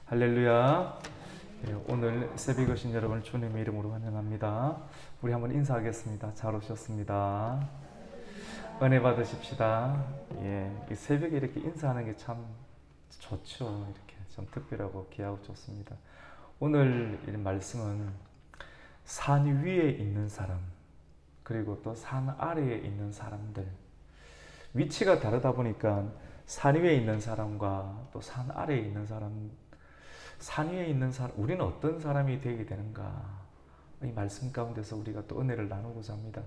할렐루야. 오늘 새벽 오신 여러분을 주님의 이름으로 환영합니다. 우리 한번 인사하겠습니다. 잘 오셨습니다. 은혜 받으십시다. 이 새벽에 이렇게 인사하는 게 참 좋죠. 이렇게 좀 특별하고 귀하고 좋습니다. 오늘 이 말씀은 산 위에 있는 사람, 그리고 또 산 아래에 있는 사람들, 위치가 다르다 보니까 산 위에 있는 사람과 또 산 아래에 있는 사람, 산 위에 있는 사람, 우리는 어떤 사람이 되게 되는가? 이 말씀 가운데서 우리가 또 은혜를 나누고자 합니다.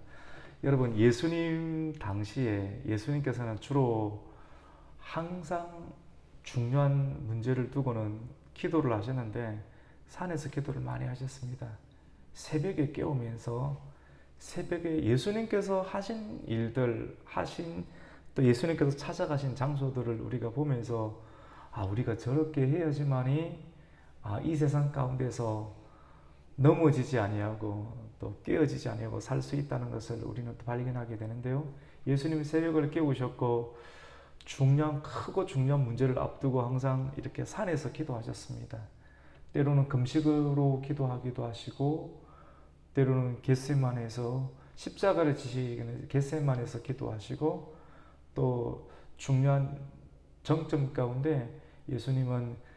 여러분, 예수님 당시에 예수님께서는 주로 항상 중요한 문제를 두고는 기도를 하셨는데 산에서 기도를 많이 하셨습니다. 새벽에 깨우면서 새벽에 예수님께서 하신 일들, 또 예수님께서 찾아가신 장소들을 우리가 보면서 우리가 저렇게 해야지만이 이 세상 가운데서 넘어지지 아니하고 또 깨어지지 아니하고 살 수 있다는 것을 우리는 또 발견하게 되는데요. 예수님이 새벽을 깨우셨고 크고 중요한 문제를 앞두고 항상 이렇게 산에서 기도하셨습니다. 때로는 금식으로 기도하기도 하시고, 때로는 겟세마네에서 십자가를 지시기는 겟세마네에서 기도하시고, 또 중요한 정점 가운데 예수님은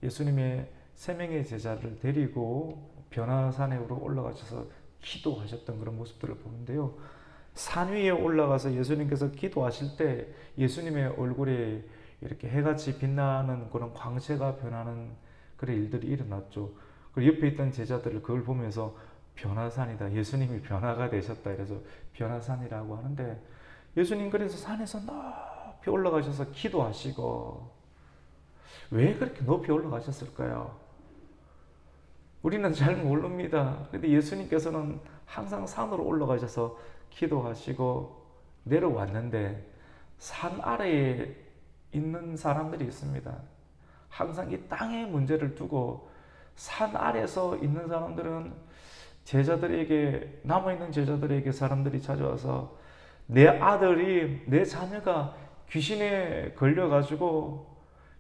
예수님의 세 명의 제자를 데리고 변화산으로 올라가셔서 기도하셨던 그런 모습들을 보는데요. 산 위에 올라가서 예수님께서 기도하실 때 예수님의 얼굴에 이렇게 해같이 빛나는 그런 광채가 변하는 그런 일들이 일어났죠. 그리고 옆에 있던 제자들을 그걸 보면서 변화산이다, 예수님이 변화가 되셨다, 그래서 변화산이라고 하는데, 예수님 그래서 산에서 높이 올라가셔서 기도하시고, 왜 그렇게 높이 올라가셨을까요? 우리는 잘 모릅니다. 근데 예수님께서는 항상 산으로 올라가셔서 기도하시고 내려왔는데, 산 아래에 있는 사람들이 있습니다. 항상 이 땅의 문제를 두고 산 아래에서 있는 사람들은 남아있는 제자들에게 사람들이 찾아와서 내 자녀가 귀신에 걸려가지고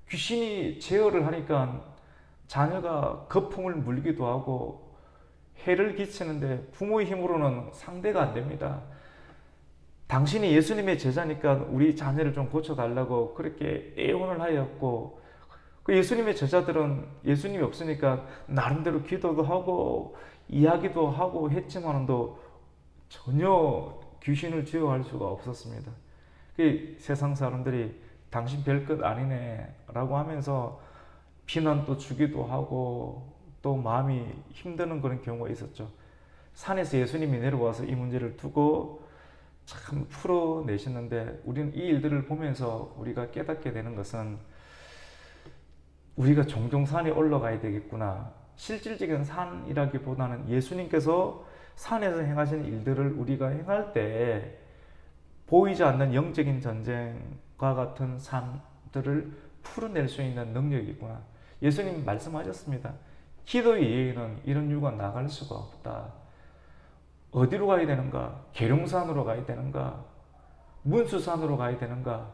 귀신이 제어를 하니까 자녀가 거품을 물기도 하고 해를 끼치는데 부모의 힘으로는 상대가 안 됩니다. 당신이 예수님의 제자니까 우리 자녀를 좀 고쳐달라고 그렇게 애원을 하였고, 그 예수님의 제자들은 예수님이 없으니까 나름대로 기도도 하고 이야기도 하고 했지만도 전혀 귀신을 제어할 수가 없었습니다. 그 세상 사람들이 당신 별것 아니네 라고 하면서 비난도 주기도 하고 또 마음이 힘드는 그런 경우가 있었죠. 산에서 예수님이 내려와서 이 문제를 두고 참 풀어내시는데, 우리는 이 일들을 보면서 우리가 깨닫게 되는 것은 우리가 종종 산에 올라가야 되겠구나. 실질적인 산이라기보다는 예수님께서 산에서 행하신 일들을 우리가 행할 때 보이지 않는 영적인 전쟁과 같은 산들을 풀어낼 수 있는 능력이구나. 예수님 말씀하셨습니다. 기도 이외에는 이런 이유가 나갈 수가 없다. 어디로 가야 되는가? 계룡산으로 가야 되는가? 문수산으로 가야 되는가?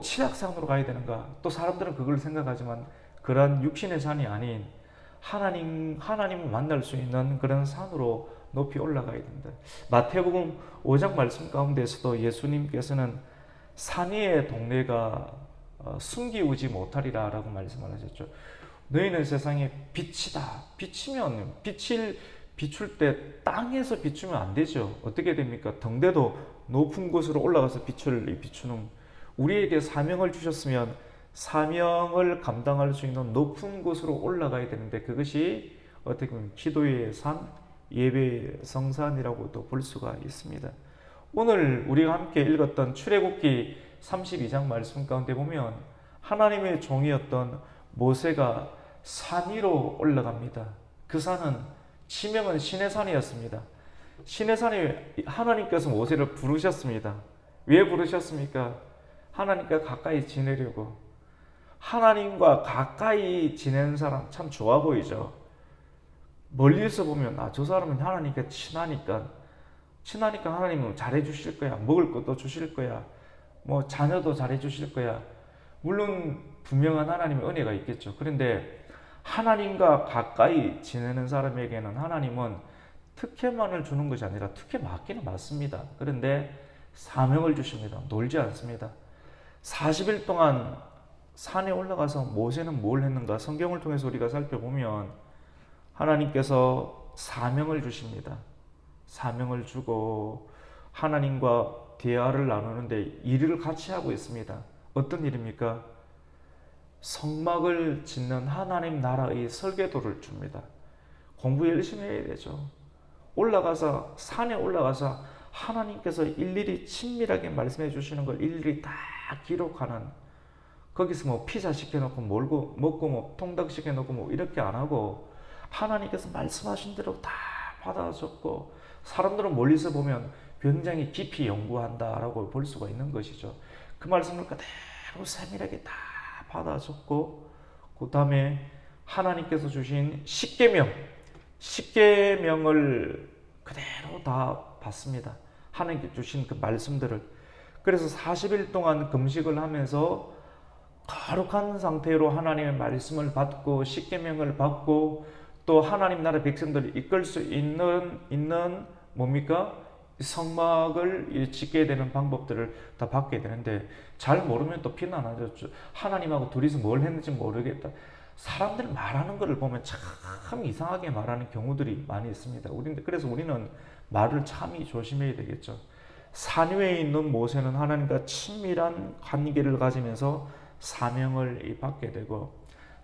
치악산으로 가야 되는가? 또 사람들은 그걸 생각하지만 그러한 육신의 산이 아닌 하나님을 만날 수 있는 그런 산으로 높이 올라가야 된다. 마태복음 5장 말씀 가운데서도 예수님께서는 산 위의 동네가 숨기우지 못하리라 라고 말씀을 하셨죠. 너희는 세상의 빛이다. 빛을 비출 때 땅에서 비추면 안 되죠. 어떻게 됩니까? 등대도 높은 곳으로 올라가서 빛을 비추는, 우리에게 사명을 주셨으면 사명을 감당할 수 있는 높은 곳으로 올라가야 되는데, 그것이 어떻게 보면 기도의 산, 예배의 성산이라고도 볼 수가 있습니다. 오늘 우리가 함께 읽었던 출애굽기 32장 말씀 가운데 보면 하나님의 종이었던 모세가 산 위로 올라갑니다. 그 산은 지명은 시내산이었습니다. 시내산에 하나님께서 모세를 부르셨습니다. 왜 부르셨습니까? 하나님과 가까이 지내려고. 하나님과 가까이 지내는 사람 참 좋아 보이죠. 멀리서 보면 저 사람은 하나님과 친하니까 하나님은 잘해 주실 거야. 먹을 것도 주실 거야. 뭐 자녀도 잘해 주실 거야. 물론 분명한 하나님의 은혜가 있겠죠. 그런데 하나님과 가까이 지내는 사람에게는 하나님은 특혜만을 주는 것이 아니라 특혜 맞기는 맞습니다. 그런데 사명을 주십니다. 놀지 않습니다. 40일 동안 산에 올라가서 모세는 뭘 했는가? 성경을 통해서 우리가 살펴보면 하나님께서 사명을 주십니다. 사명을 주고 하나님과 대화를 나누는데 일을 같이 하고 있습니다. 어떤 일입니까? 성막을 짓는 하나님 나라의 설계도를 줍니다. 공부 열심히 해야 되죠. 올라가서 산에 올라가서 하나님께서 일일이 친밀하게 말씀해 주시는 걸 일일이 다 기록하는, 거기서 뭐 피자 시켜놓고 먹고 뭐 통닭 시켜놓고 뭐 이렇게 안 하고 하나님께서 말씀하신 대로 다 받아 적고 사람들은 멀리서 보면 굉장히 깊이 연구한다라고 볼 수가 있는 것이죠. 그 말씀을 그대로 세밀하게 다 받아 적고 그 다음에 하나님께서 주신 십계명을 그대로 다 받습니다. 하나님께 주신 그 말씀들을. 그래서 40일 동안 금식을 하면서 거룩한 상태로 하나님의 말씀을 받고 십계명을 받고 또 하나님 나라 백성들을 이끌 수 있는 뭡니까? 성막을 짓게 되는 방법들을 다 받게 되는데 잘 모르면 또 비난하죠. 하나님하고 둘이서 뭘 했는지 모르겠다. 사람들 말하는 것을 보면 참 이상하게 말하는 경우들이 많이 있습니다. 그래서 우리는 말을 참히 조심해야 되겠죠. 산 위에 있는 모세는 하나님과 친밀한 관계를 가지면서 사명을 받게 되고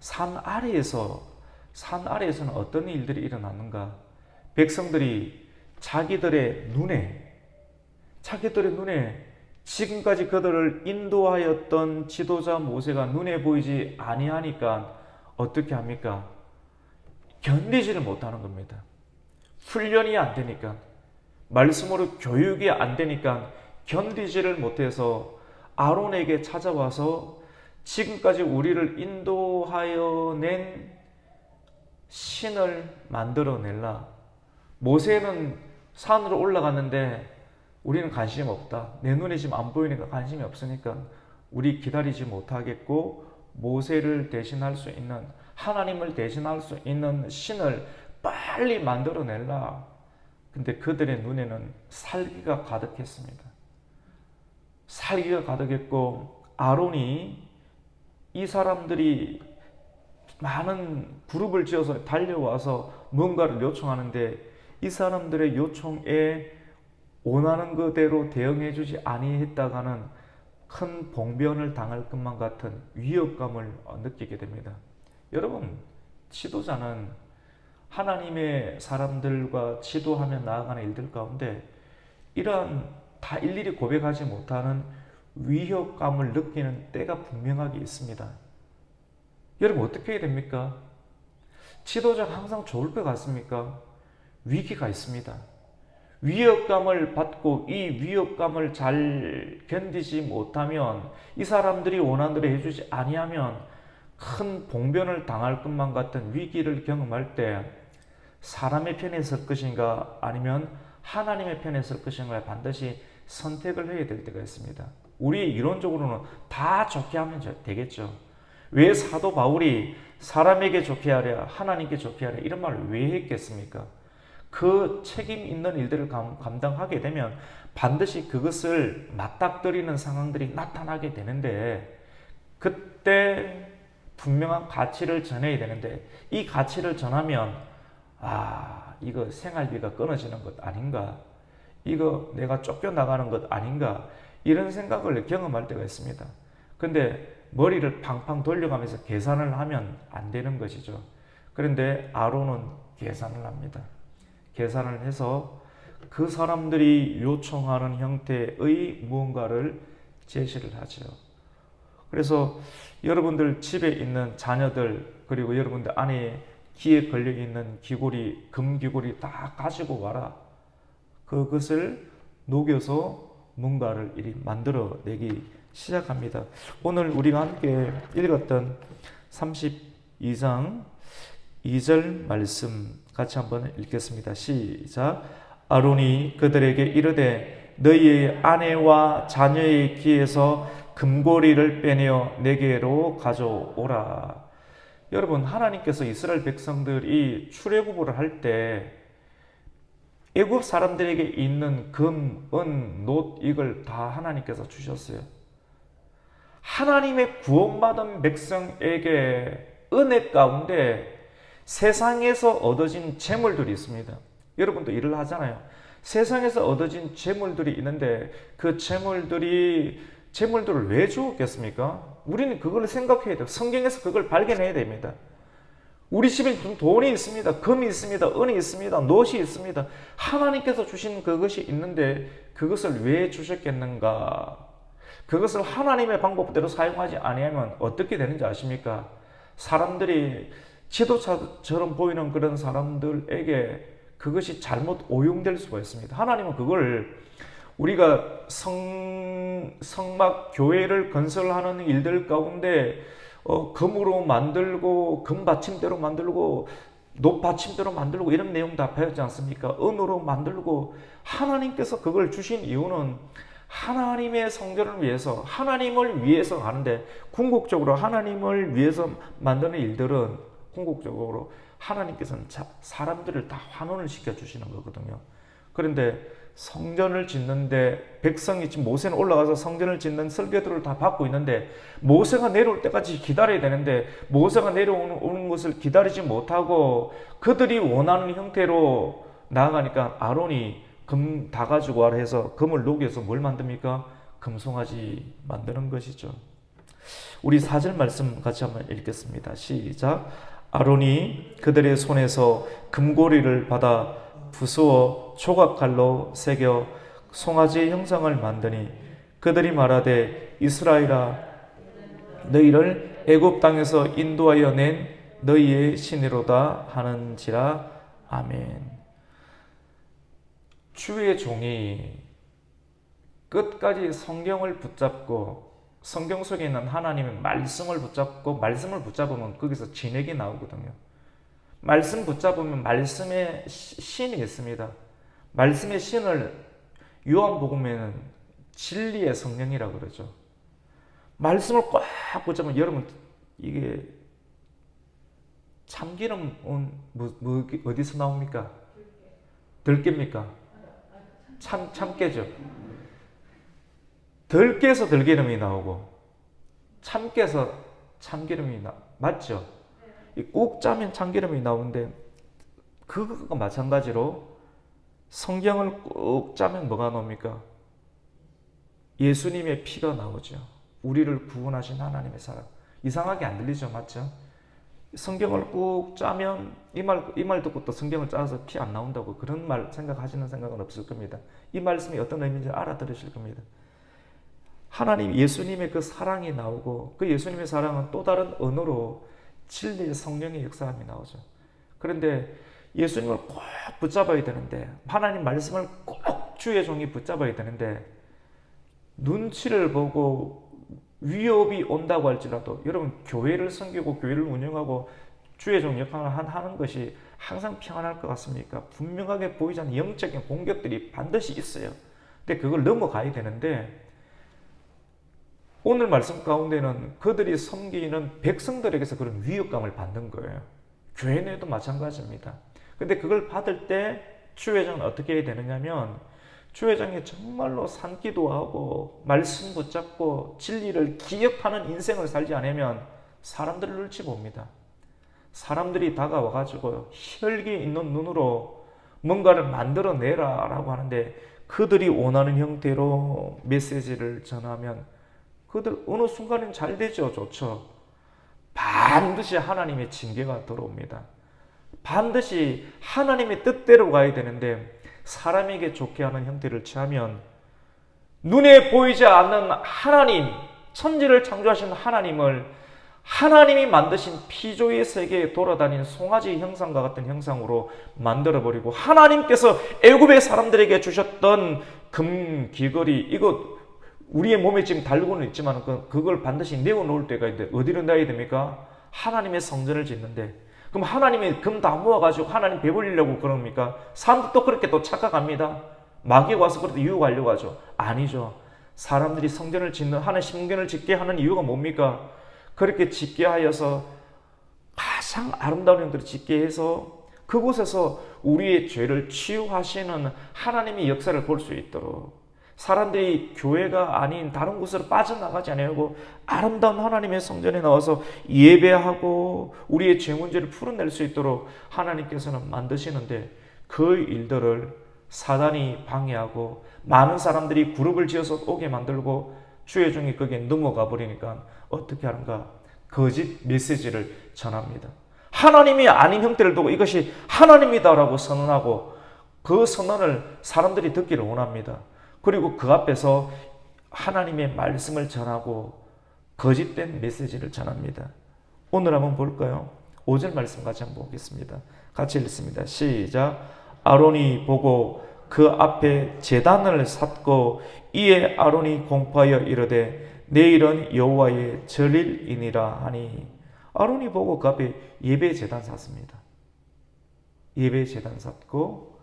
산 아래에서는 어떤 일들이 일어났는가? 백성들이 자기들의 눈에 지금까지 그들을 인도하였던 지도자 모세가 눈에 보이지 아니하니까 어떻게 합니까? 견디지를 못하는 겁니다. 훈련이 안 되니까, 말씀으로 교육이 안 되니까 견디지를 못해서 아론에게 찾아와서 지금까지 우리를 인도하여 낸 신을 만들어낼라. 모세는 산으로 올라갔는데 우리는 관심이 없다. 내 눈에 지금 안 보이니까 관심이 없으니까 우리 기다리지 못하겠고 모세를 대신할 수 있는, 하나님을 대신할 수 있는 신을 빨리 만들어낼라. 근데 그들의 눈에는 살기가 가득했습니다. 살기가 가득했고 아론이 이 사람들이 많은 그룹을 지어서 달려와서 뭔가를 요청하는데 이 사람들의 요청에 원하는 그대로 대응해 주지 아니했다가는 큰 봉변을 당할 것만 같은 위협감을 느끼게 됩니다. 여러분, 지도자는 하나님의 사람들과 지도하며 나아가는 일들 가운데 이러한 다 일일이 고백하지 못하는 위협감을 느끼는 때가 분명하게 있습니다. 여러분, 어떻게 해야 됩니까? 지도자가 항상 좋을 것 같습니까? 위기가 있습니다. 위협감을 받고 이 위협감을 잘 견디지 못하면, 이 사람들이 원하는 대로 해주지 아니하면 큰 봉변을 당할 것만 같은 위기를 경험할 때 사람의 편에 설 것인가 아니면 하나님의 편에 설 것인가 반드시 선택을 해야 될 때가 있습니다. 우리 이론적으로는 다 좋게 하면 되겠죠. 왜 사도 바울이 사람에게 좋게 하랴 하나님께 좋게 하랴 이런 말을 왜 했겠습니까? 그 책임 있는 일들을 감당하게 되면 반드시 그것을 맞닥뜨리는 상황들이 나타나게 되는데, 그때 분명한 가치를 전해야 되는데 이 가치를 전하면 이거 생활비가 끊어지는 것 아닌가, 이거 내가 쫓겨나가는 것 아닌가, 이런 생각을 경험할 때가 있습니다. 근데 머리를 팡팡 돌려가면서 계산을 하면 안 되는 것이죠. 그런데 아론은 계산을 합니다. 계산을 해서 그 사람들이 요청하는 형태의 무언가를 제시를 하죠. 그래서 여러분들 집에 있는 자녀들, 그리고 여러분들 안에 귀에 걸려있는 귀고리, 금귀고리 다 가지고 와라. 그것을 녹여서 뭔가를 이리 만들어내기 시작합니다. 오늘 우리가 함께 읽었던 32장 2절 말씀 같이 한번 읽겠습니다. 시작. 아론이 그들에게 이르되 너희의 아내와 자녀의 귀에서 금고리를 빼내어 내게로 가져오라. 여러분, 하나님께서 이스라엘 백성들이 출애굽을 할 때 애굽 사람들에게 있는 금, 은, 놋 이걸 다 하나님께서 주셨어요. 하나님의 구원받은 백성에게 은혜 가운데 세상에서 얻어진 재물들이 있습니다. 여러분도 일을 하잖아요. 세상에서 얻어진 재물들이 있는데 그 재물들을 왜 주었겠습니까? 우리는 그걸 생각해야 돼요. 성경에서 그걸 발견해야 됩니다. 우리 집에 돈이 있습니다. 금이 있습니다. 은이 있습니다. 놋이 있습니다. 하나님께서 주신 그것이 있는데 그것을 왜 주셨겠는가? 그것을 하나님의 방법대로 사용하지 아니하면 어떻게 되는지 아십니까? 사람들이 지도자처럼 보이는 그런 사람들에게 그것이 잘못 오용될 수가 있습니다. 하나님은 그걸 우리가 성막 교회를 건설하는 일들 가운데 금으로 만들고 금 받침대로 만들고 놋 받침대로 만들고 이런 내용 다 배웠지 않습니까? 은으로 만들고 하나님께서 그걸 주신 이유는 하나님의 성전을 위해서 하나님을 위해서 하는데 궁극적으로 하나님을 위해서 만드는 일들은 궁극적으로 하나님께서는 사람들을 다 환원을 시켜주시는 거거든요. 그런데 성전을 짓는데 백성이 지금 모세는 올라가서 성전을 짓는 설계도를 다 받고 있는데 모세가 내려올 때까지 기다려야 되는데 모세가 내려오는 것을 기다리지 못하고 그들이 원하는 형태로 나아가니까 아론이 금 다 가지고 와라 해서 금을 녹여서 뭘 만듭니까? 금송아지 만드는 것이죠. 우리 4절 말씀 같이 한번 읽겠습니다. 시작. 아론이 그들의 손에서 금고리를 받아 부수어 조각칼로 새겨 송아지 형상을 만드니 그들이 말하되 이스라엘아 너희를 애굽 땅에서 인도하여 낸 너희의 신이로다 하는지라. 아멘. 주의 종이 끝까지 성경을 붙잡고 성경 속에 있는 하나님의 말씀을 붙잡고 말씀을 붙잡으면 거기서 진액이 나오거든요. 말씀 붙잡으면 말씀의 신이 있습니다. 말씀의 신을 요한복음에는 진리의 성령이라고 그러죠. 말씀을 꽉 붙잡으면 여러분 이게 참기름은 어디서 나옵니까? 들깨입니까? 참깨죠. 들깨에서 들기름이 나오고 참깨에서 참기름이 맞죠? 꾹 짜면 참기름이 나오는데 그것과 마찬가지로 성경을 꾹 짜면 뭐가 나옵니까? 예수님의 피가 나오죠. 우리를 구원하신 하나님의 사랑. 이상하게 안 들리죠? 맞죠? 성경을 꾹 짜면 이 말 듣고 또 성경을 짜서 피 안 나온다고 그런 말 생각하시는 생각은 없을 겁니다. 이 말씀이 어떤 의미인지 알아들으실 겁니다. 하나님 예수님의 그 사랑이 나오고 그 예수님의 사랑은 또 다른 언어로 진리의 성령의 역사함이 나오죠. 그런데 예수님을 꼭 붙잡아야 되는데 하나님 말씀을 꼭 주의 종이 붙잡아야 되는데 눈치를 보고 위협이 온다고 할지라도 여러분 교회를 섬기고 교회를 운영하고 주의 종 역할을 하는 것이 항상 평안할 것 같습니까? 분명하게 보이지 않는 영적인 공격들이 반드시 있어요. 근데 그걸 넘어가야 되는데 오늘 말씀 가운데는 그들이 섬기는 백성들에게서 그런 위협감을 받는 거예요. 교회 내에도 마찬가지입니다. 근데 그걸 받을 때 주회장은 어떻게 해야 되느냐면 주회장이 정말로 산기도하고 말씀 붙잡고 진리를 기억하는 인생을 살지 않으면 사람들을 눈치 봅니다. 사람들이 다가와가지고 혈기 있는 눈으로 뭔가를 만들어내라 라고 하는데 그들이 원하는 형태로 메시지를 전하면 그들 어느 순간은 잘 되죠. 좋죠. 반드시 하나님의 징계가 들어옵니다. 반드시 하나님의 뜻대로 가야 되는데 사람에게 좋게 하는 형태를 취하면 눈에 보이지 않는 하나님, 천지를 창조하신 하나님을 하나님이 만드신 피조의 세계에 돌아다니는 송아지 형상과 같은 형상으로 만들어버리고 하나님께서 애굽의 사람들에게 주셨던 금 귀걸이 이거 우리의 몸에 지금 달고는 있지만 그걸 반드시 내어놓을 때가 있는데 어디로 놔야 됩니까? 하나님의 성전을 짓는데 그럼 하나님이 금 다 모아가지고 하나님 배불리려고 그럽니까? 사람들 또 그렇게 또 착각합니다. 마귀가 와서 그렇게 유혹하려고 하죠. 아니죠. 사람들이 성전을 짓는 하는 신경을 짓게 하는 이유가 뭡니까? 그렇게 짓게 하여서 가장 아름다운 형들을 짓게 해서 그곳에서 우리의 죄를 치유하시는 하나님의 역사를 볼 수 있도록, 사람들이 교회가 아닌 다른 곳으로 빠져나가지 않으려고 아름다운 하나님의 성전에 나와서 예배하고 우리의 죄 문제를 풀어낼 수 있도록 하나님께서는 만드시는데, 그 일들을 사단이 방해하고 많은 사람들이 그룹을 지어서 오게 만들고 주의 종이 거기에 넘어가 버리니까 어떻게 하는가? 거짓 메시지를 전합니다. 하나님이 아닌 형태를 두고 이것이 하나님이다라고 선언하고, 그 선언을 사람들이 듣기를 원합니다. 그리고 그 앞에서 하나님의 말씀을 전하고 거짓된 메시지를 전합니다. 오늘 한번 볼까요? 5절 말씀 같이 한번 보겠습니다. 같이 읽습니다. 시작. 아론이 보고 그 앞에 제단을 샀고 이에 아론이 공포하여 이르되 내일은 여호와의 절일이니라 하니. 아론이 보고 그 앞에 예배 제단 샀습니다. 예배 제단 샀고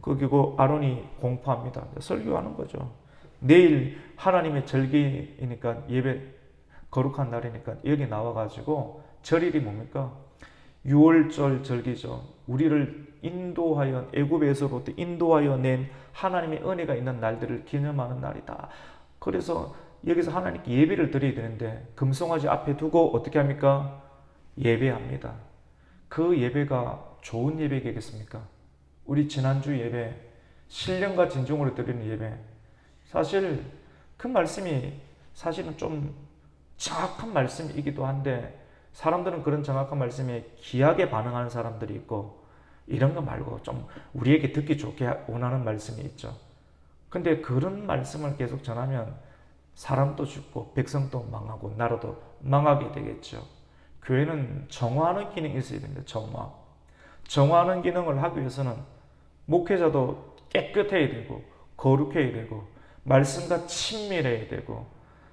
그리고 아론이 공포합니다. 설교하는 거죠. 내일 하나님의 절기이니까, 예배 거룩한 날이니까 여기 나와가지고, 절일이 뭡니까? 6월절 절기죠. 우리를 인도하여, 애굽에서부터 인도하여 낸 하나님의 은혜가 있는 날들을 기념하는 날이다. 그래서 여기서 하나님께 예배를 드려야 되는데 금송아지 앞에 두고 어떻게 합니까? 예배합니다. 그 예배가 좋은 예배겠습니까? 우리 지난주 예배, 신령과 진정으로 드리는 예배, 사실 그 말씀이 사실은 좀 정확한 말씀이기도 한데, 사람들은 그런 정확한 말씀에 기하게 반응하는 사람들이 있고, 이런 거 말고 좀 우리에게 듣기 좋게 원하는 말씀이 있죠. 근데 그런 말씀을 계속 전하면 사람도 죽고 백성도 망하고 나라도 망하게 되겠죠. 교회는 정화하는 기능이 있어야 됩니다. 정화하는 기능을 하기 위해서는 목회자도 깨끗해야 되고 거룩해야 되고 말씀과 친밀해야 되고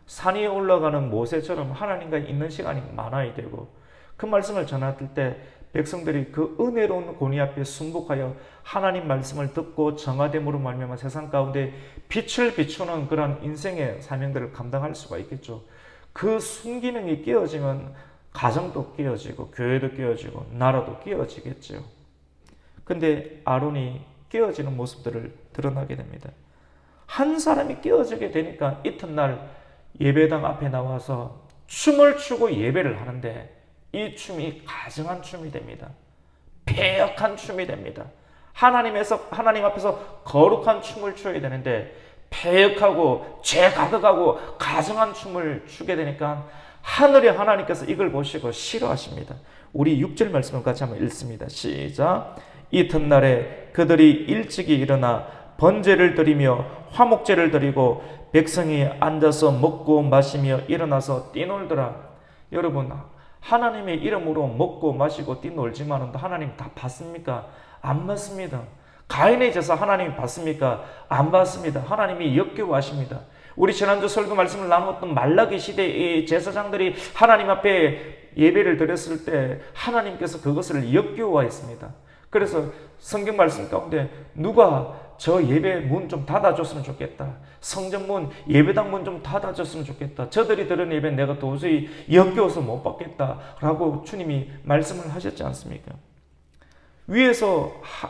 산에 올라가는 모세처럼 하나님과 있는 시간이 많아야 되고, 그 말씀을 전할 때 백성들이 그 은혜로운 권위 앞에 순복하여 하나님 말씀을 듣고 정화됨으로 말미암아 세상 가운데 빛을 비추는 그런 인생의 사명들을 감당할 수가 있겠죠. 그 순기능이 깨어지면 가정도 깨어지고 교회도 깨어지고 나라도 깨어지겠죠. 근데 아론이 깨어지는 모습들을 드러나게 됩니다. 한 사람이 깨어지게 되니까 이튿날 예배당 앞에 나와서 춤을 추고 예배를 하는데, 이 춤이 가증한 춤이 됩니다. 패역한 춤이 됩니다. 하나님 앞에서 거룩한 춤을 추어야 되는데 패역하고 죄 가득하고 가증한 춤을 추게 되니까 하늘의 하나님께서 이걸 보시고 싫어하십니다. 우리 6절 말씀을 같이 한번 읽습니다. 시작. 이튿날에 그들이 일찍이 일어나 번제를 드리며 화목제를 드리고 백성이 앉아서 먹고 마시며 일어나서 뛰놀더라. 여러분, 하나님의 이름으로 먹고 마시고 뛰놀지만 하나님 다 받습니까? 안 받습니다. 가인의 제사 하나님이 받습니까? 안 받습니다. 하나님이 역겨워하십니다. 우리 지난주 설교 말씀을 나누었던 말라기 시대의 제사장들이 하나님 앞에 예배를 드렸을 때 하나님께서 그것을 역겨워했습니다. 그래서 성경 말씀 가운데 누가 저 예배 문 좀 닫아줬으면 좋겠다. 성전 문, 예배당 문 좀 닫아줬으면 좋겠다. 저들이 드리는 예배 내가 도저히 역겨워서 못 받겠다 라고 주님이 말씀을 하셨지 않습니까?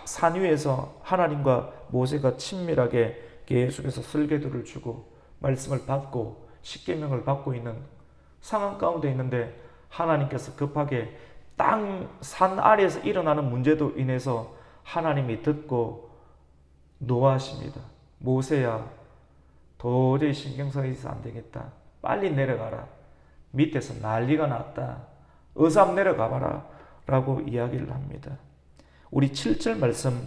산 위에서 하나님과 모세가 친밀하게 계속해서 설계도를 주고 말씀을 받고 십계명을 받고 있는 상황 가운데 있는데, 하나님께서 급하게 산 아래에서 일어나는 문제도 인해서 하나님이 듣고 노하십니다. 모세야, 도저히 신경 써서 안 되겠다. 빨리 내려가라. 밑에서 난리가 났다. 어서 내려가봐라 라고 이야기를 합니다. 우리 7절 말씀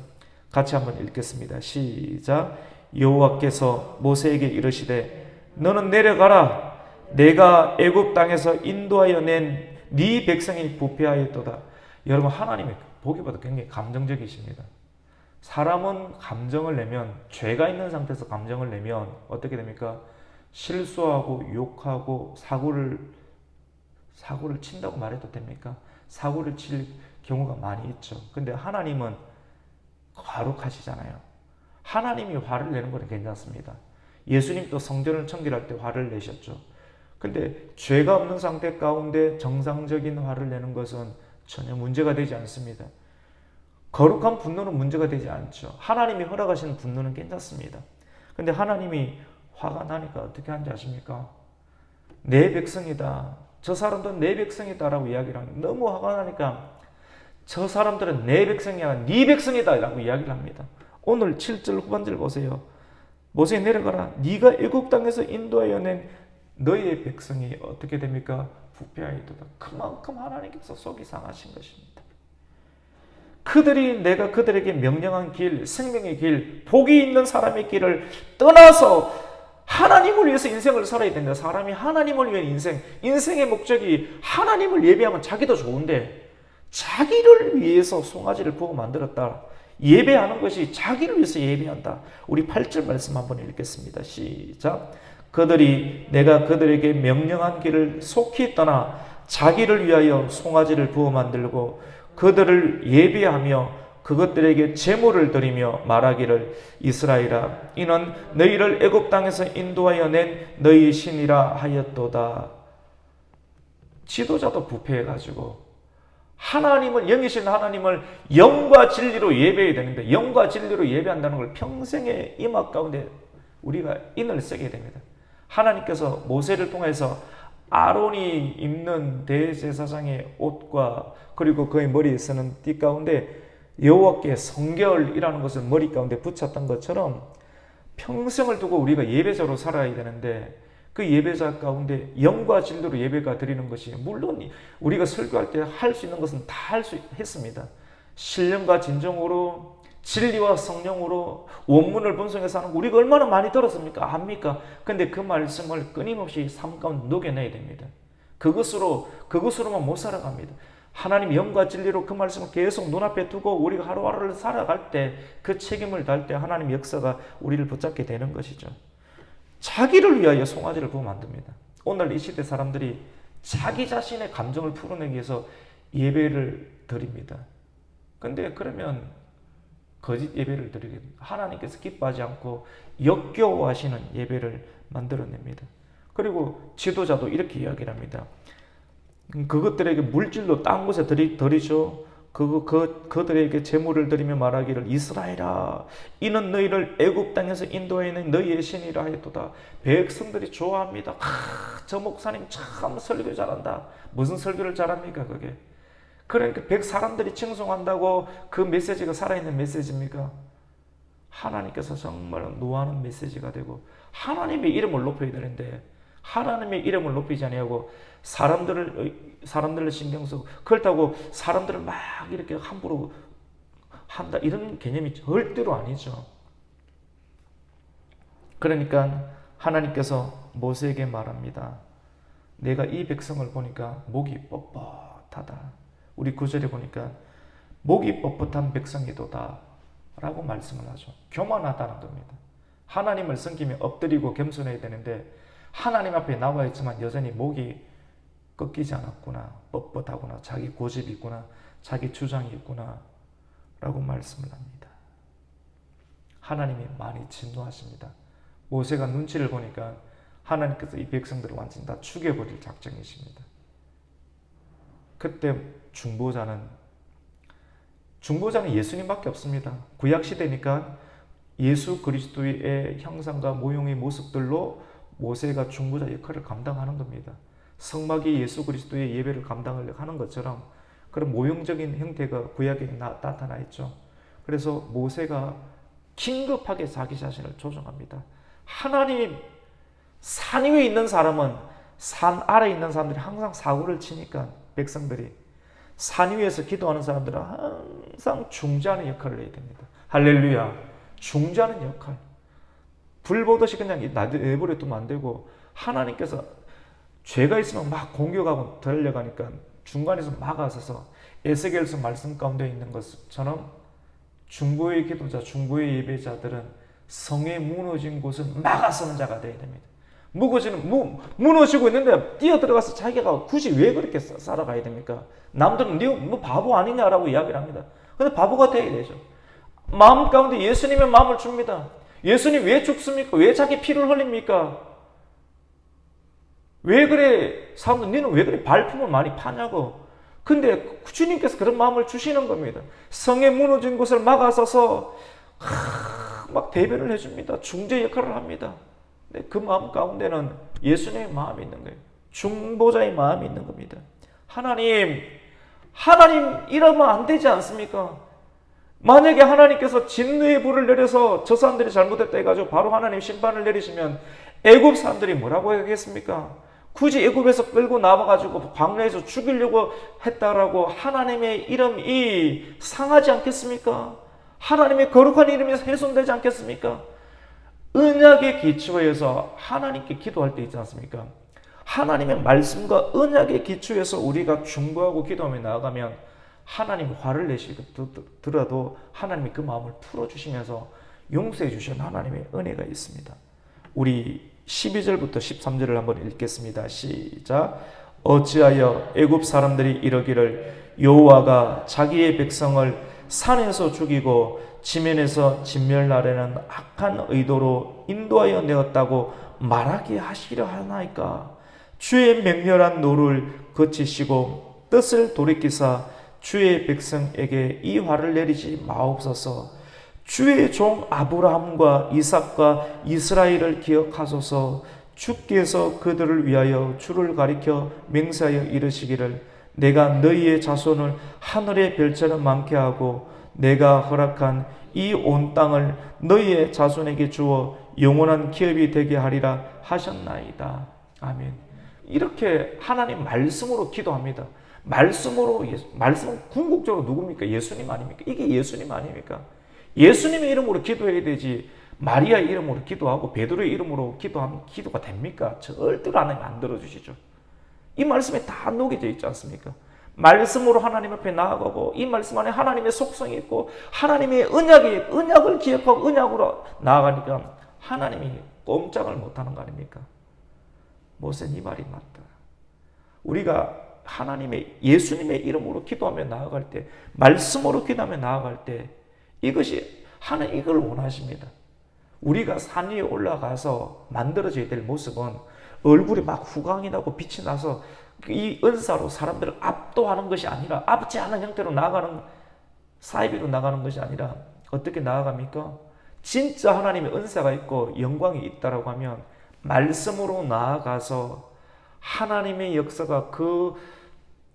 같이 한번 읽겠습니다. 시작. 여호와께서 모세에게 이르시되 너는 내려가라. 내가 애굽 땅에서 인도하여 낸 네 백성이 부패하였도다. 여러분, 하나님이 보기보다 굉장히 감정적이십니다. 사람은 감정을 내면, 죄가 있는 상태에서 감정을 내면 어떻게 됩니까? 실수하고 욕하고 사고를 친다고 말해도 됩니까? 사고를 칠 경우가 많이 있죠. 근데 하나님은 거룩하시잖아요. 하나님이 화를 내는 건 괜찮습니다. 예수님도 성전을 청결할 때 화를 내셨죠. 근데 죄가 없는 상태 가운데 정상적인 화를 내는 것은 전혀 문제가 되지 않습니다. 거룩한 분노는 문제가 되지 않죠. 하나님이 허락하시는 분노는 괜찮습니다. 근데 하나님이 화가 나니까 어떻게 하는지 아십니까? 내 백성이다. 저 사람들은 내 백성이다 라고 이야기를 합니다. 너무 화가 나니까 저 사람들은 내 백성이 아니라 네 백성이다 라고 이야기를 합니다. 오늘 7절 후반절 보세요. 모세 내려가라. 네가 애굽 땅에서 인도하여 낸 너희의 백성이 어떻게 됩니까? 부패하이도다. 그만큼 하나님께서 속이 상하신 것입니다. 그들이 내가 그들에게 명령한 길, 생명의 길, 복이 있는 사람의 길을 떠나서 하나님을 위해서 인생을 살아야 된다. 사람이 하나님을 위한 인생의 목적이 하나님을 예배하면 자기도 좋은데 자기를 위해서 송아지를 부어 만들었다. 예배하는 것이 자기를 위해서 예배한다. 우리 8절 말씀 한번 읽겠습니다. 시작. 그들이 내가 그들에게 명령한 길을 속히 떠나 자기를 위하여 송아지를 부어 만들고 그들을 예배하며 그것들에게 제물을 드리며 말하기를 이스라엘아 이는 너희를 애굽 땅에서 인도하여 낸 너희 신이라 하였도다. 지도자도 부패해가지고 하나님을 영이신 하나님을 영과 진리로 예배해야 되는데 영과 진리로 예배한다는 걸 평생의 임학 가운데 우리가 인을 쓰게 됩니다. 하나님께서 모세를 통해서 아론이 입는 대제사장의 옷과 그리고 그의 머리에 쓰는 띠 가운데 여호와께 성결이라는 것을 머리 가운데 붙였던 것처럼 평생을 두고 우리가 예배자로 살아야 되는데 그 예배자 가운데 영과 진리로 예배가 드리는 것이 물론 우리가 설교할 때 할 수 있는 것은 다 할 수 했습니다. 신령과 진정으로 진리와 성령으로 원문을 분석해서 하는 거 우리가 얼마나 많이 들었습니까? 압니까? 근데 그 말씀을 끊임없이 삶 가운데 녹여내야 됩니다. 그것으로만 못 살아갑니다. 하나님 영과 진리로 그 말씀을 계속 눈앞에 두고 우리가 하루하루를 살아갈 때 그 책임을 다할 때 하나님 역사가 우리를 붙잡게 되는 것이죠. 자기를 위하여 송아지를 부어 만듭니다. 오늘 이 시대 사람들이 자기 자신의 감정을 풀어내기 위해서 예배를 드립니다. 근데 그러면 거짓 예배를 드리게 됩니다. 하나님께서 기뻐하지 않고 역겨워하시는 예배를 만들어냅니다. 그리고 지도자도 이렇게 이야기를 합니다. 그것들에게 물질로 딴 곳에 드리죠. 그들에게 제물을 드리며 말하기를 이스라엘아 이는 너희를 애굽 땅에서 인도해 낸 너희의 신이라 하였도다. 백성들이 좋아합니다. 저 목사님 참 설교 잘한다. 무슨 설교를 잘합니까 그게? 그러니까 사람들이 칭송한다고 그 메시지가 살아있는 메시지입니까? 하나님께서 정말 노하는 메시지가 되고 하나님의 이름을 높여야 되는데 하나님의 이름을 높이지 아니하고 사람들을 신경 쓰고 그렇다고 사람들을 막 이렇게 함부로 한다 이런 개념이 절대로 아니죠. 그러니까 하나님께서 모세에게 말합니다. 내가 이 백성을 보니까 목이 뻣뻣하다. 우리 9절에 보니까 목이 뻣뻣한 백성이도다 라고 말씀을 하죠. 교만하다는 겁니다. 하나님을 섬기며 엎드리고 겸손해야 되는데 하나님 앞에 나와 있지만 여전히 목이 꺾이지 않았구나, 뻣뻣하구나, 자기 고집이 있구나, 자기 주장이 있구나 라고 말씀을 합니다. 하나님이 많이 진노하십니다. 모세가 눈치를 보니까 하나님께서 이 백성들을 완전히 다 죽여버릴 작정이십니다. 그때 중보자는 예수님밖에 없습니다. 구약시대니까 예수 그리스도의 형상과 모형의 모습들로 모세가 중보자 역할을 감당하는 겁니다. 성막이 예수 그리스도의 예배를 감당을 하는 것처럼 그런 모형적인 형태가 구약에 나타나 있죠. 그래서 모세가 긴급하게 자기 자신을 조정합니다. 하나님, 산 위에 있는 사람은 산 아래에 있는 사람들이 항상 사고를 치니까 백성들이 산 위에서 기도하는 사람들은 항상 중재하는 역할을 해야 됩니다. 할렐루야. 중재하는 역할. 불 보듯이 그냥 내버려 두면 안 되고 하나님께서 죄가 있으면 막 공격하고 들려가니까 중간에서 막아서서 에스겔서 말씀 가운데 있는 것처럼 중보의 기도자, 중보의 예배자들은 성에 무너진 곳을 막아서는 자가 되어야 됩니다. 무너지고 있는데 뛰어들어가서 자기가 굳이 왜 그렇게 살아가야 됩니까? 남들은 너 바보 아니냐라고 이야기를 합니다. 근데 바보가 되어야 되죠. 마음 가운데 예수님의 마음을 줍니다. 예수님 왜 죽습니까? 왜 자기 피를 흘립니까? 왜 그래? 사람들, 너는 왜 그래? 발품을 많이 파냐고. 근데 주님께서 그런 마음을 주시는 겁니다. 성에 무너진 곳을 막아서서 막 대변을 해줍니다. 중재 역할을 합니다. 근데 그 마음 가운데는 예수님의 마음이 있는 거예요. 중보자의 마음이 있는 겁니다. 하나님 이러면 안 되지 않습니까? 만약에 하나님께서 진노의 불을 내려서 저 사람들이 잘못했다 해가지고 바로 하나님 심판을 내리시면 애굽 사람들이 뭐라고 하겠습니까? 굳이 애굽에서 끌고 나와가지고 광야에서 죽이려고 했다라고 하나님의 이름이 상하지 않겠습니까? 하나님의 거룩한 이름이 훼손되지 않겠습니까? 언약의 기초에서 하나님께 기도할 때 있지 않습니까? 하나님의 말씀과 언약의 기초에서 우리가 중보하고 기도하며 나아가면 하나님 화를 내시더라도 하나님이 그 마음을 풀어주시면서 용서해 주시는 하나님의 은혜가 있습니다. 우리 12절부터 13절을 한번 읽겠습니다. 시작. 어찌하여 애굽 사람들이 이러기를 여호와가 자기의 백성을 산에서 죽이고 지면에서 진멸하려는 악한 의도로 인도하여 내었다고 말하게 하시려 하나이까. 주의 맹렬한 노를 거치시고 뜻을 돌이키사 주의 백성에게 이 화를 내리지 마옵소서. 주의 종 아브라함과 이삭과 이스라엘을 기억하소서. 주께서 그들을 위하여 주를 가리켜 맹세하여 이르시기를 내가 너희의 자손을 하늘의 별처럼 많게 하고 내가 허락한 이 온 땅을 너희의 자손에게 주어 영원한 기업이 되게 하리라 하셨나이다. 아멘. 이렇게 하나님 말씀으로 기도합니다. 말씀은 궁극적으로 누굽니까? 예수님 아닙니까? 이게 예수님 아닙니까? 예수님의 이름으로 기도해야 되지 마리아의 이름으로 기도하고 베드로의 이름으로 기도하면 기도가 됩니까? 절대로 하나님 안 들어주시죠. 이 말씀에 다 녹여져 있지 않습니까? 말씀으로 하나님 앞에 나아가고 이 말씀 안에 하나님의 속성이 있고 하나님의 언약을 기억하고 언약으로 나아가니까 하나님이 꼼짝을 못하는 거 아닙니까? 모세는 이 말이 맞다. 우리가 예수님의 이름으로 기도하며 나아갈 때, 말씀으로 기도하며 나아갈 때 하나님 이걸 원하십니다. 우리가 산 위에 올라가서 만들어져야 될 모습은 얼굴이 막 후광이 나고 빛이 나서 이 은사로 사람들을 압도하는 것이 아니라 압지 않은 형태로 나아가는 사이비로 나가는 것이 아니라 어떻게 나아갑니까? 진짜 하나님의 은사가 있고 영광이 있다라고 하면 말씀으로 나아가서 하나님의 역사가 그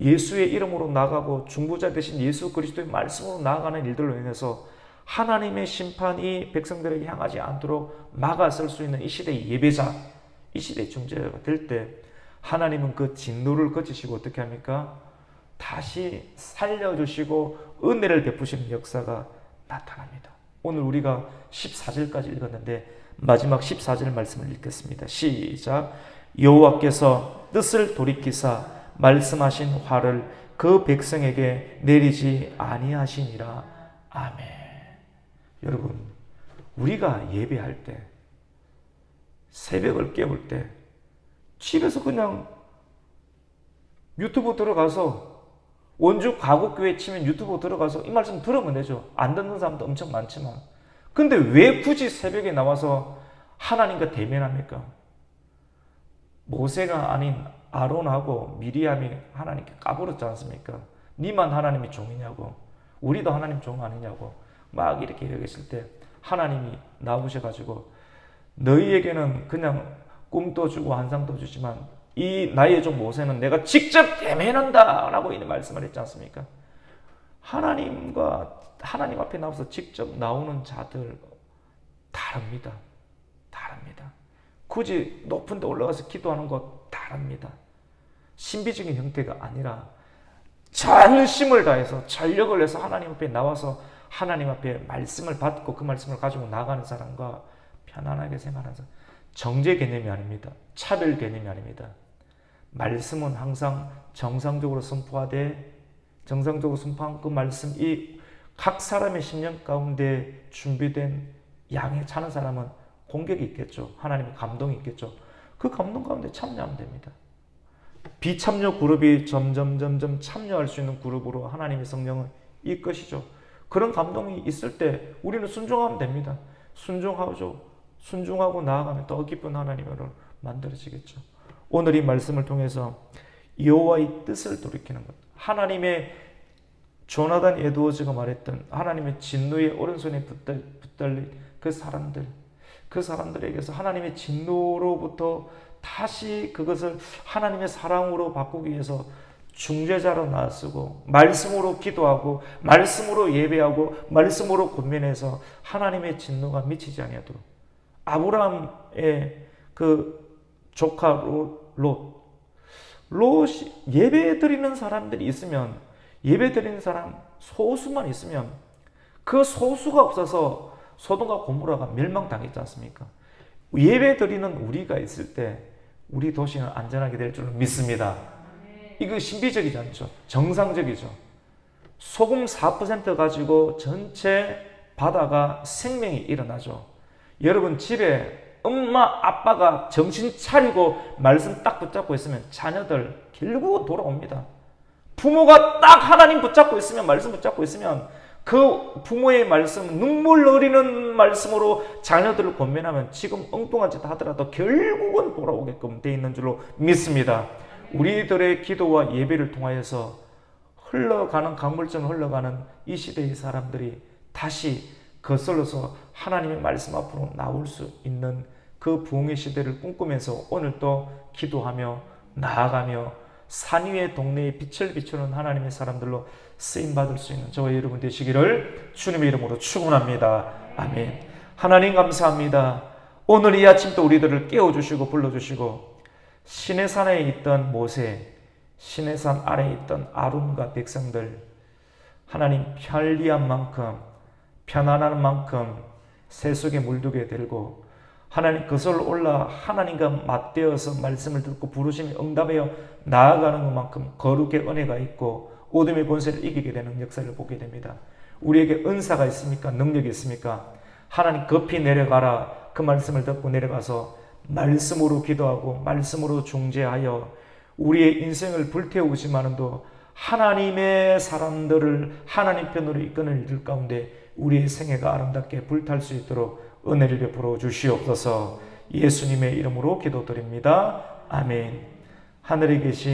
예수의 이름으로 나가고 중보자 되신 예수 그리스도의 말씀으로 나아가는 일들로 인해서 하나님의 심판이 백성들에게 향하지 않도록 막아설 수 있는 이 시대의 예배자, 이 시대의 중재자가 될 때 하나님은 그 진노를 거치시고 어떻게 합니까? 다시 살려주시고 은혜를 베푸시는 역사가 나타납니다. 오늘 우리가 14절까지 읽었는데 마지막 14절 말씀을 읽겠습니다. 시작. 여호와께서 뜻을 돌이키사 말씀하신 화를 그 백성에게 내리지 아니하시니라. 아멘. 여러분, 우리가 예배할 때, 새벽을 깨울 때 집에서 그냥 유튜브 들어가서 원주 가곡교회 치면 유튜브 들어가서 이 말씀 들으면 되죠. 안 듣는 사람도 엄청 많지만 근데 왜 굳이 새벽에 나와서 하나님과 대면합니까? 모세가 아닌 아론하고 미리암이 하나님께 까불었지 않습니까? 니만 하나님의 종이냐고, 우리도 하나님 종 아니냐고 막 이렇게 얘기했을 때 하나님이 나오셔가지고 너희에게는 그냥 꿈도 주고 환상도 주지만 이 나의 종 모세는 내가 직접 대면한다 라고 이 말씀을 했지 않습니까? 하나님 앞에 나와서 직접 나오는 자들 다릅니다. 굳이 높은 데 올라가서 기도하는 것 다릅니다. 신비적인 형태가 아니라 전심을 다해서 전력을 내서 하나님 앞에 나와서 하나님 앞에 말씀을 받고 그 말씀을 가지고 나가는 사람과 편안하게 생활하는 사람. 정죄 개념이 아닙니다. 차별 개념이 아닙니다. 말씀은 항상 정상적으로 선포한 그 말씀이 각 사람의 심령 가운데 준비된 양에 차는 사람은 공격이 있겠죠. 하나님의 감동이 있겠죠. 그 감동 가운데 참여하면 됩니다. 비참여 그룹이 점점 참여할 수 있는 그룹으로 하나님의 성령은 이끄시죠. 그런 감동이 있을 때 우리는 순종하면 됩니다. 순종하고 나아가면 더 기쁜 하나님으로 만들어지겠죠. 오늘 이 말씀을 통해서 여호와의 뜻을 돌이키는 것, 하나님의 조나단 에드워즈가 말했던 하나님의 진노의 오른손에 붙들린 그 사람들에게서 하나님의 진노로부터 다시 그것을 하나님의 사랑으로 바꾸기 위해서 중재자로 나서고 말씀으로 기도하고 말씀으로 예배하고 말씀으로 권면해서 하나님의 진노가 미치지 아니하도록, 아브라함의 그 조카 롯이 예배 드리는 사람들이 있으면, 예배 드리는 사람 소수만 있으면 그 소수가 없어서 소돔과 고모라가 멸망당했지 않습니까? 예배 드리는 우리가 있을 때 우리 도시는 안전하게 될 줄 믿습니다. 이거 신비적이지 않죠? 정상적이죠. 소금 4% 가지고 전체 바다가 생명이 일어나죠. 여러분 집에 엄마 아빠가 정신 차리고 말씀 딱 붙잡고 있으면 자녀들 결국은 돌아옵니다. 부모가 딱 하나님 붙잡고 있으면, 말씀 붙잡고 있으면 그 부모의 말씀, 눈물 어리는 말씀으로 자녀들을 권면하면 지금 엉뚱한 짓 하더라도 결국은 돌아오게끔 돼 있는 줄로 믿습니다. 우리들의 기도와 예배를 통하여서 흘러가는 강물처럼 흘러가는 이 시대의 사람들이 다시 거슬러서 하나님의 말씀 앞으로 나올 수 있는 그 부흥의 시대를 꿈꾸면서 오늘 또 기도하며 나아가며 산 위의 동네에 빛을 비추는 하나님의 사람들로 쓰임받을 수 있는 저와 여러분 되시기를 주님의 이름으로 축원합니다. 아멘. 하나님 감사합니다. 오늘 이 아침도 우리들을 깨워주시고 불러주시고 시내산에 있던 모세, 시내산 아래에 있던 아론과 백성들, 하나님 편리한 만큼, 편안한 만큼 세속에 물들게 되고 하나님 그슬 올라 하나님과 맞대어서 말씀을 듣고 부르심에 응답하여 나아가는 것만큼 거룩의 은혜가 있고 어둠의 권세를 이기게 되는 역사를 보게 됩니다. 우리에게 은사가 있습니까? 능력이 있습니까? 하나님 급히 내려가라. 그 말씀을 듣고 내려가서 말씀으로 기도하고 말씀으로 중재하여 우리의 인생을 불태우지만도 하나님의 사람들을 하나님 편으로 이끄는 일 가운데 우리의 생애가 아름답게 불탈 수 있도록 은혜를 베풀어 주시옵소서. 예수님의 이름으로 기도드립니다. 아멘. 하늘에 계신